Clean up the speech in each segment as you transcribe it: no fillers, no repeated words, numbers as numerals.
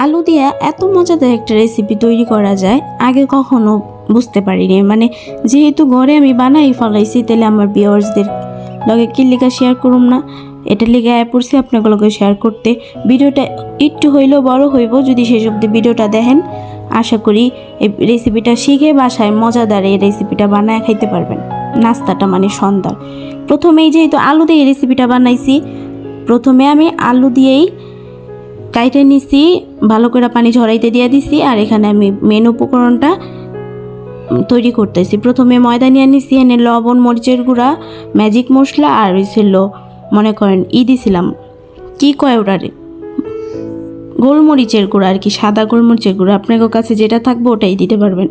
আলু দিয়ে এত মজাদার একটা রেসিপি তৈরি করা যায় আগে কখনো বুঝতে পারিনি। মানে যেহেতু ঘরে আমি বানাই ফলাইছি, তাহলে আমার ভিউয়ার্সদের লগে কি লিখা শেয়ার করুম না, এটা লিখে পড়ছি আপনাগুলোকে শেয়ার করতে। ভিডিওটা একটু হইলেও বড় হইব যদি শেষ অবধি ভিডিওটা দেখেন। আশা করি এই রেসিপিটা শিখে বাসায় মজাদার এই রেসিপিটা বানায় খাইতে পারবেন। নাস্তাটা মানে সন্ধ্যার প্রথমেই যেহেতু আলু দিয়ে এই রেসিপিটা বানাইছি, প্রথমে আমি আলু দিয়েই কাইটে নিছি, ভালো করে পানি ঝরাইতে দিয়ে দিছি। আর এখানে আমি মেন উপকরণটা তৈরি করতেছি। প্রথমে ময়দা নিয়ে নিছি, এনে লবণ, মরিচের গুঁড়া, ম্যাজিক মশলা আর হয়েছিল মনে করেন দিছিলাম কি কয় ওটারে গোলমরিচের গুঁড়া আর কি, সাদা গোলমরিচের গুঁড়া। আপনার কাছে যেটা থাকবে ওটাই দিতে পারবেন।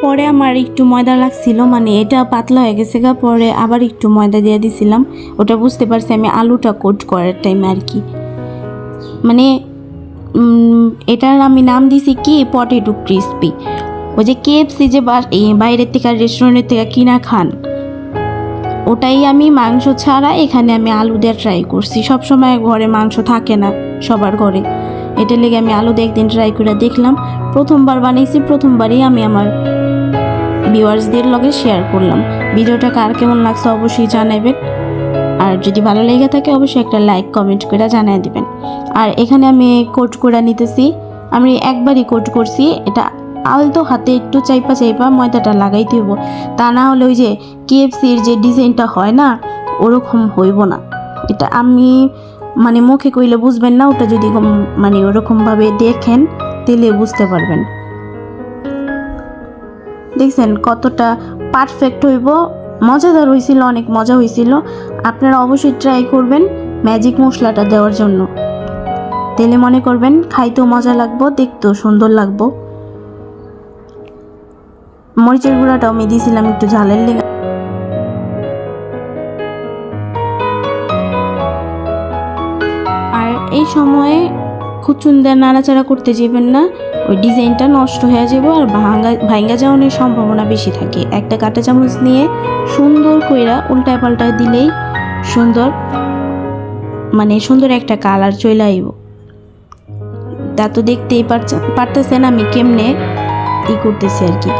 পরে আমার একটু ময়দা লাগছিল, মানে এটা পাতলা হয়ে গেছে গা, পরে আবার একটু ময়দা দিয়ে দিছিলাম। ওটা বুঝতে পারছি আমি আলুটা কোট করার টাইমে আর কি। মানে এটার আমি নাম দিছি কি পটেটো ক্রিসপি। ওই যে KFC যে বাইরের থেকে রেস্টুরেন্টের থেকে কিনা খান, ওটাই আমি মাংস ছাড়া এখানে আমি আলু দিয়ে ট্রাই করছি। সবসময় ঘরে মাংস থাকে না সবার ঘরে, এটা লেগে আমি আলু দিয়ে একদিন ট্রাই করে দেখলাম। প্রথমবার বানিয়েছি, প্রথমবারই আমি আমার ভিউয়ার্সদের লগে শেয়ার করলাম। ভিডিওটা কার কেমন লাগছে অবশ্যই জানাবেন, আর যদি ভালো লেগে থাকে অবশ্যই একটা লাইক কমেন্ট করে জানিয়ে দিবেন। আর এখানে আমি কোট করে নিতেছি, আমি একবারই কোট করছি। এটা আলতো হাতে একটু চাইপা ময়দাটা লাগাইতে হইব, তা না হলে ওই যে KFCর যে ডিজাইনটা হয় না ওরকম হইব না। এটা আমি মানে মুখে কইলে বুঝবেন না, ওটা যদি মানে ওরকমভাবে দেখেন তাহলে বুঝতে পারবেন। দেখছেন কতটা পারফেক্ট হইব, মজাদার হয়েছিল, অনেক মজা হয়েছিল। আপনারা অবশ্যই ট্রাই করবেন ম্যাজিক মশলাটা দেওয়ার জন্য, তেলে মনে করবেন খাইতেও মজা লাগবো, দেখতেও সুন্দর লাগবো। মরিচের গুঁড়াটাও আমি দিয়েছিলাম একটু ঝালের লেগে। আর এই সময়ে খুচুন দিয়ে নাড়াচাড়া করতে যাবেন না, ওই ডিজাইনটা নষ্ট হয়ে যাবে আর ভাঙ্গা যাওয়ার সম্ভাবনা বেশি থাকে। একটা কাঁটা চামচ নিয়ে সুন্দর কইরা উল্টায় পাল্টায় দিলেই সুন্দর মানে সুন্দর একটা কালার চলে আইব। তা তো দেখতেই পারতেছেন আমি কেমনে করতেছি আর কি।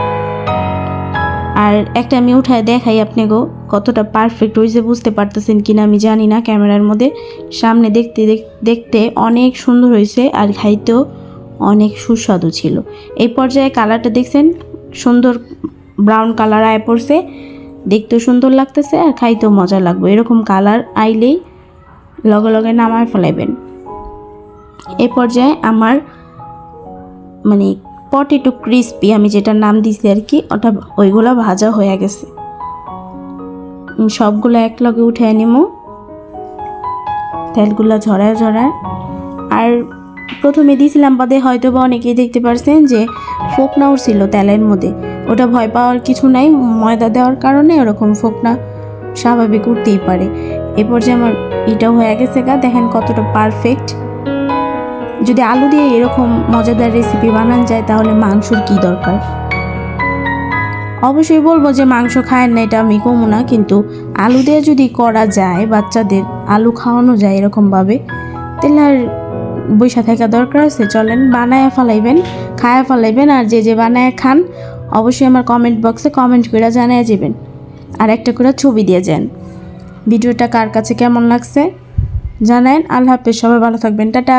আর একটা আমি উঠায় দেখাই আপনাকেও কতটা পারফেক্ট হয়েছে, বুঝতে পারতেছেন কিনা আমি জানি না ক্যামেরার মধ্যে। সামনে দেখতে অনেক সুন্দর হয়েছে আর খাইতেও অনেক সুস্বাদু ছিল। এই পর্যায়ে কালারটা দেখছেন সুন্দর ব্রাউন কালার আয় পড়ছে, দেখতেও সুন্দর লাগতেছে আর খাইতেও মজা লাগবে। এরকম কালার আইলেই লগে লগে নামায় ফেলাইবেন। এই পর্যায়ে আমার মানে পটেটো ক্রিসপি আমি যেটা নাম দিছি আর কি, ওটা ওইগুলো ভাজা হয়ে গেছে। সবগুলো এক লগে উঠে নিমো, তেলগুলো ঝরায়। আর প্রথমে দিয়েছিলাম বাদে হয়তো বা অনেকেই দেখতে পারছেন যে ফোকনা উঠছিল তেলের মধ্যে। ওটা ভয় পাওয়ার কিছু নাই, ময়দা দেওয়ার কারণে ওরকম ফোকনা স্বাভাবিক উঠতেই পারে। এরপর যে আমার এটাও হয়ে গেছে গা, দেখেন কতটা পারফেক্ট। যদি আলু দিয়ে এরকম মজাদার রেসিপি বানান যায় তাহলে মাংসর কি দরকার। অবশ্যই বলবো যে মাংস খায় না, এটা আমি কমো না, কিন্তু আলু দিয়ে যদি করা যায়, বাচ্চাদের আলু খাওয়ানো যায় এরকমভাবে, তাহলে আর বৈশা থাকা দরকার আছে। চলেন বানায় ফেলাইবেন, খায়া ফেলাইবেন। আর যে বানায় খান অবশ্যই আমার কমেন্ট বক্সে কমেন্ট করে জানিয়ে যাবেন, আর একটা করে ছবি দিয়ে যান। ভিডিওটা কার কাছে কেমন লাগছে জানান। আল্লাহ হাফেজ, সবাই ভালো থাকবেন, টাটা।